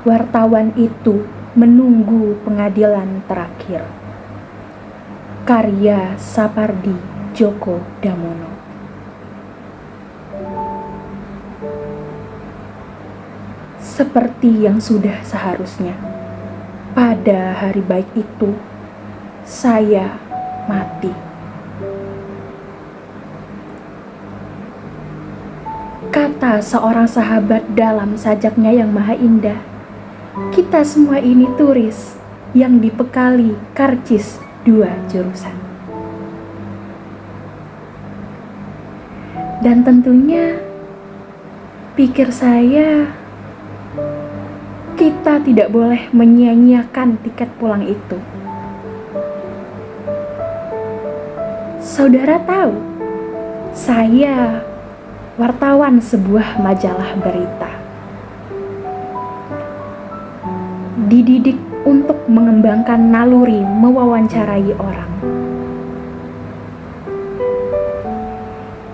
Wartawan itu menunggu pengadilan terakhir. Karya Sapardi Djoko Damono. Seperti yang sudah seharusnya, pada hari baik itu, saya mati. Kata seorang sahabat dalam sajaknya yang maha indah, kita semua ini turis yang dibekali karcis 2 jurusan. Dan tentunya, pikir saya, kita tidak boleh menyia-nyiakan tiket pulang itu. Saudara tahu, saya wartawan sebuah majalah berita. Dididik untuk mengembangkan naluri mewawancarai orang.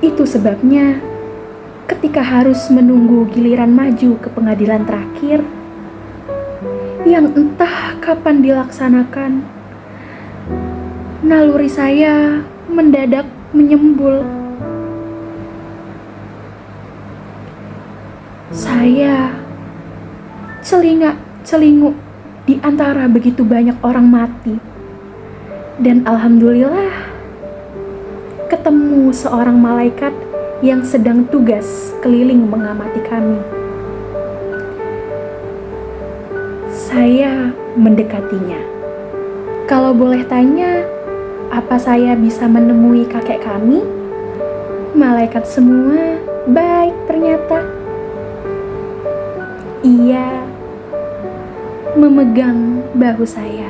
Itu sebabnya ketika harus menunggu giliran maju ke pengadilan terakhir yang entah kapan dilaksanakan, naluri saya mendadak menyembul. Saya celingak-celinguk di antara begitu banyak orang mati. Dan alhamdulillah, ketemu seorang malaikat yang sedang tugas keliling mengamati kami. Saya mendekatinya. Kalau boleh tanya, apa saya bisa menemui kakek kami? Malaikat semua baik ternyata. Ia memegang bahu saya.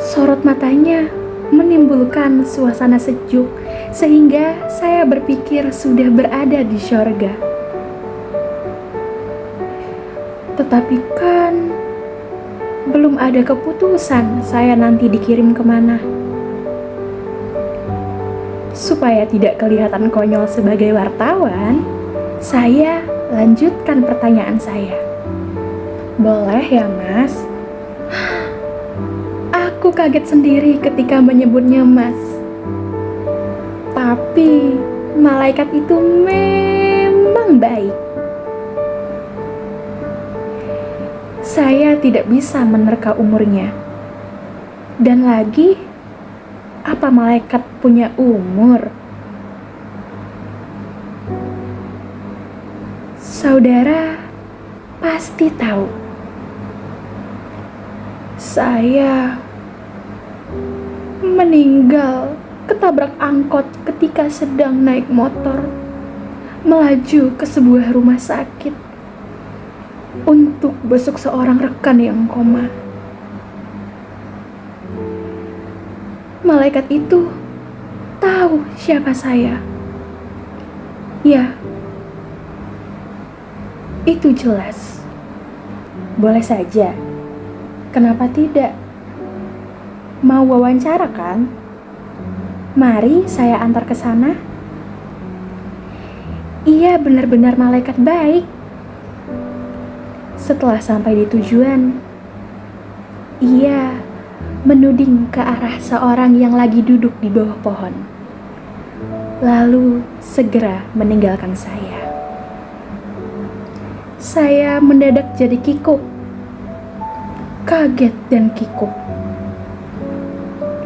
Sorot matanya menimbulkan suasana sejuk sehingga saya berpikir sudah berada di syurga. Tetapi kan belum ada keputusan saya nanti dikirim kemana. Supaya tidak kelihatan konyol sebagai wartawan, saya lanjutkan pertanyaan saya. Boleh ya, Mas? Aku kaget sendiri ketika menyebutnya Mas. Tapi malaikat itu memang baik. Saya tidak bisa menerka umurnya. Dan lagi, apa malaikat punya umur? Saudara pasti tahu. Saya meninggal ketabrak angkot ketika sedang naik motor melaju ke sebuah rumah sakit untuk besuk seorang rekan yang koma. Malaikat itu tahu siapa saya. Ya, itu jelas. Boleh saja. Kenapa tidak? Mau wawancara kan? Mari saya antar ke sana. Ia benar-benar malaikat baik. Setelah sampai di tujuan, ia menuding ke arah seorang yang lagi duduk di bawah pohon. Lalu segera meninggalkan saya. Saya mendadak jadi kikuk. Kaget dan kikuk.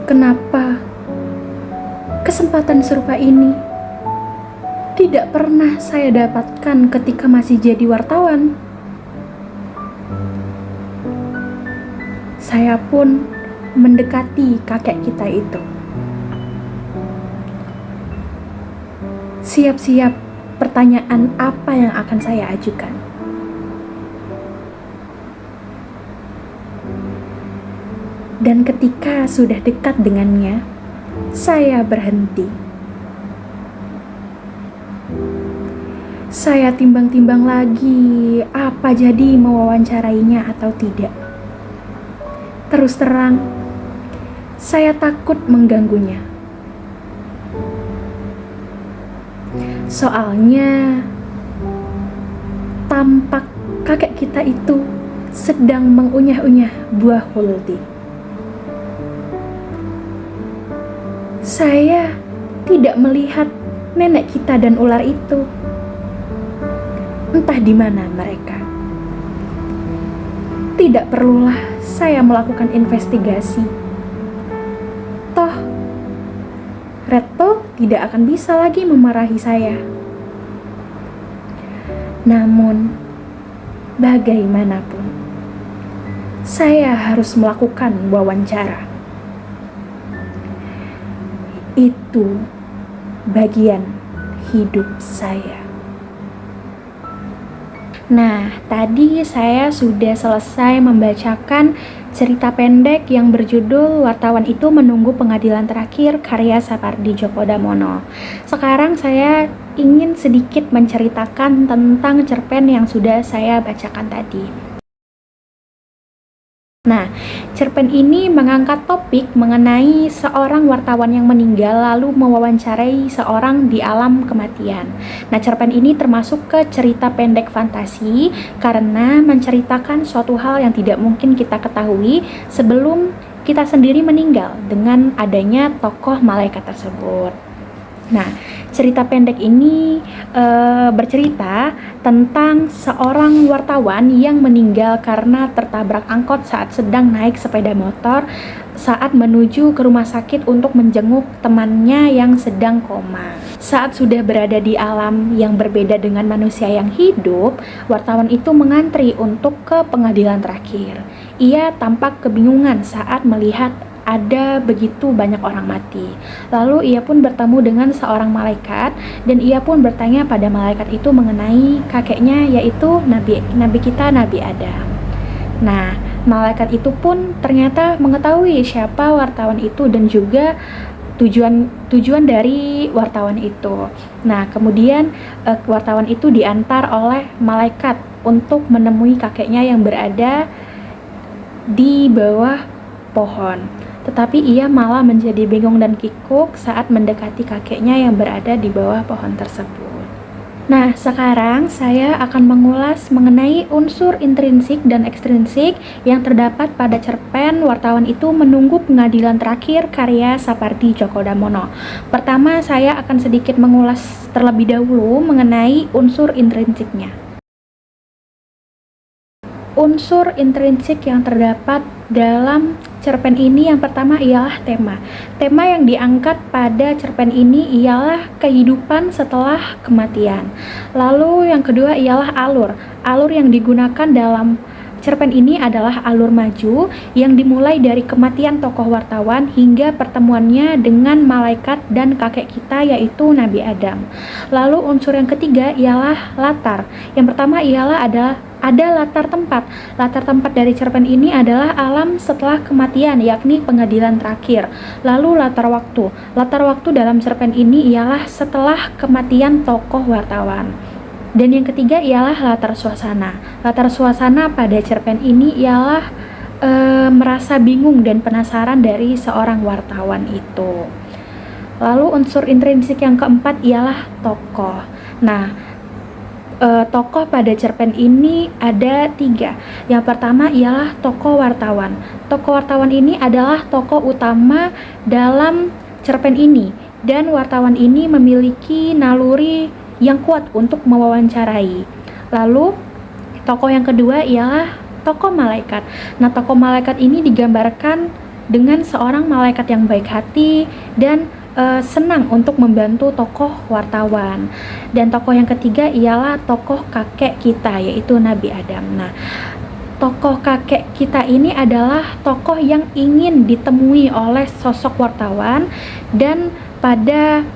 Kenapa kesempatan serupa ini tidak pernah saya dapatkan ketika masih jadi wartawan? Saya pun mendekati kakek kita itu. Siap-siap pertanyaan apa yang akan saya ajukan. Dan ketika sudah dekat dengannya, saya berhenti. Saya timbang-timbang lagi apa jadi mewawancarainya atau tidak. Terus terang, saya takut mengganggunya. Soalnya tampak kakek kita itu sedang mengunyah-unyah buah huldi. Saya tidak melihat nenek kita dan ular itu. Entah di mana mereka. Tidak perlulah saya melakukan investigasi. Toh, Redpo tidak akan bisa lagi memarahi saya. Namun, bagaimanapun, saya harus melakukan wawancara. Itu bagian hidup saya. Nah, tadi saya sudah selesai membacakan cerita pendek yang berjudul Wartawan Itu Menunggu Pengadilan Terakhir karya Sapardi Djoko Damono. Sekarang saya ingin sedikit menceritakan tentang cerpen yang sudah saya bacakan tadi. Nah, cerpen ini mengangkat topik mengenai seorang wartawan yang meninggal lalu mewawancarai seorang di alam kematian. Nah, cerpen ini termasuk ke cerita pendek fantasi karena menceritakan suatu hal yang tidak mungkin kita ketahui sebelum kita sendiri meninggal dengan adanya tokoh malaikat tersebut. Nah, cerita pendek ini bercerita tentang seorang wartawan yang meninggal karena tertabrak angkot saat sedang naik sepeda motor saat menuju ke rumah sakit untuk menjenguk temannya yang sedang koma. Saat sudah berada di alam yang berbeda dengan manusia yang hidup, wartawan itu mengantri untuk ke pengadilan terakhir. Ia tampak kebingungan saat melihat ada begitu banyak orang mati. Lalu ia pun bertemu dengan seorang malaikat dan ia pun bertanya pada malaikat itu mengenai kakeknya, yaitu Nabi kita Nabi Adam. Nah, malaikat itu pun ternyata mengetahui siapa wartawan itu dan juga tujuan dari wartawan itu. Nah, kemudian wartawan itu diantar oleh malaikat untuk menemui kakeknya yang berada di bawah pohon. Tetapi ia malah menjadi bingung dan kikuk saat mendekati kakeknya yang berada di bawah pohon tersebut. Nah, sekarang saya akan mengulas mengenai unsur intrinsik dan ekstrinsik yang terdapat pada cerpen Wartawan Itu Menunggu Pengadilan Terakhir karya Sapardi Djoko Damono. Pertama, saya akan sedikit mengulas terlebih dahulu mengenai unsur intrinsiknya. Unsur intrinsik yang terdapat dalam cerpen ini yang pertama ialah tema. Tema yang diangkat pada cerpen ini ialah kehidupan setelah kematian. Lalu yang kedua ialah alur. Alur yang digunakan dalam cerpen ini adalah alur maju yang dimulai dari kematian tokoh wartawan hingga pertemuannya dengan malaikat dan kakek kita yaitu Nabi Adam. Lalu unsur yang ketiga ialah latar. Yang pertama ialah ada latar tempat. Latar tempat dari cerpen ini adalah alam setelah kematian, yakni pengadilan terakhir. Lalu latar waktu. Latar waktu dalam cerpen ini ialah setelah kematian tokoh wartawan. Dan yang ketiga ialah latar suasana. Latar suasana pada cerpen ini ialah merasa bingung dan penasaran dari seorang wartawan itu. Lalu unsur intrinsik yang keempat ialah tokoh. Nah, tokoh pada cerpen ini ada 3. Yang pertama ialah tokoh wartawan. Tokoh wartawan ini adalah tokoh utama dalam cerpen ini dan wartawan ini memiliki naluri yang kuat untuk mewawancarai. Lalu tokoh yang kedua ialah tokoh malaikat. Nah, tokoh malaikat ini digambarkan dengan seorang malaikat yang baik hati dan senang untuk membantu tokoh wartawan. Dan tokoh yang ketiga ialah tokoh kakek kita yaitu Nabi Adam. Nah, tokoh kakek kita ini adalah tokoh yang ingin ditemui oleh sosok wartawan dan pada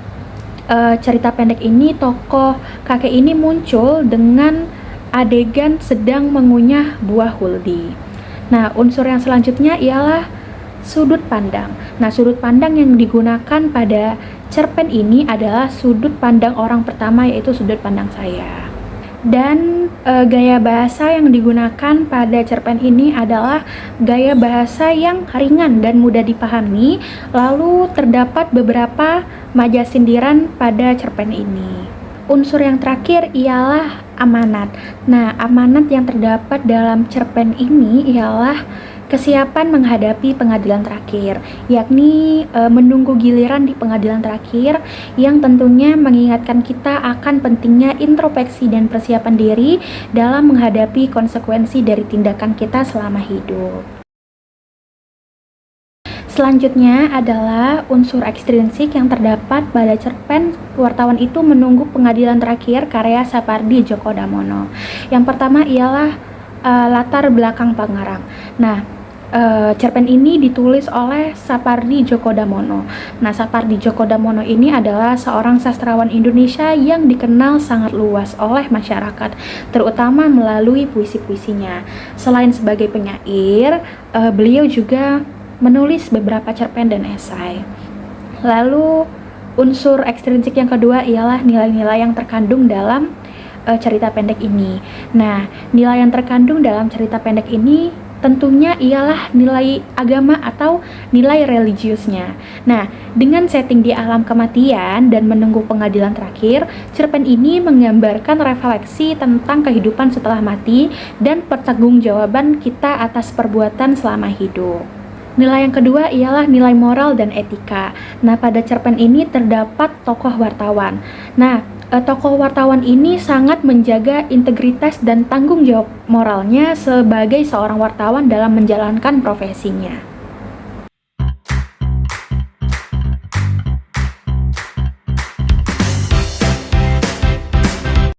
cerita pendek ini tokoh kakek ini muncul dengan adegan sedang mengunyah buah huldi. Nah, unsur yang selanjutnya ialah sudut pandang. Nah, sudut pandang yang digunakan pada cerpen ini adalah sudut pandang orang pertama yaitu sudut pandang saya. Dan gaya bahasa yang digunakan pada cerpen ini adalah gaya bahasa yang ringan dan mudah dipahami. Lalu terdapat beberapa majas sindiran pada cerpen ini. Unsur yang terakhir ialah amanat. Nah, amanat yang terdapat dalam cerpen ini ialah kesiapan menghadapi pengadilan terakhir, yakni menunggu giliran di pengadilan terakhir yang tentunya mengingatkan kita akan pentingnya introspeksi dan persiapan diri dalam menghadapi konsekuensi dari tindakan kita selama hidup. Selanjutnya adalah unsur ekstrinsik yang terdapat pada cerpen Wartawan Itu Menunggu Pengadilan Terakhir karya Sapardi Djoko Damono. Yang pertama ialah latar belakang pengarang. Nah, cerpen ini ditulis oleh Sapardi Djoko Damono. Nah, Sapardi Djoko Damono ini adalah seorang sastrawan Indonesia yang dikenal sangat luas oleh masyarakat, terutama melalui puisi-puisinya. Selain sebagai penyair, beliau juga menulis beberapa cerpen dan esai. Lalu unsur ekstrinsik yang kedua ialah nilai-nilai yang terkandung dalam cerita pendek ini. Nah, nilai yang terkandung dalam cerita pendek ini tentunya ialah nilai agama atau nilai religiusnya. Nah, dengan setting di alam kematian dan menunggu pengadilan terakhir, cerpen ini menggambarkan refleksi tentang kehidupan setelah mati dan pertanggungjawaban kita atas perbuatan selama hidup. Nilai yang kedua ialah nilai moral dan etika. Nah, pada cerpen ini terdapat tokoh wartawan. Nah, tokoh wartawan ini sangat menjaga integritas dan tanggung jawab moralnya sebagai seorang wartawan dalam menjalankan profesinya.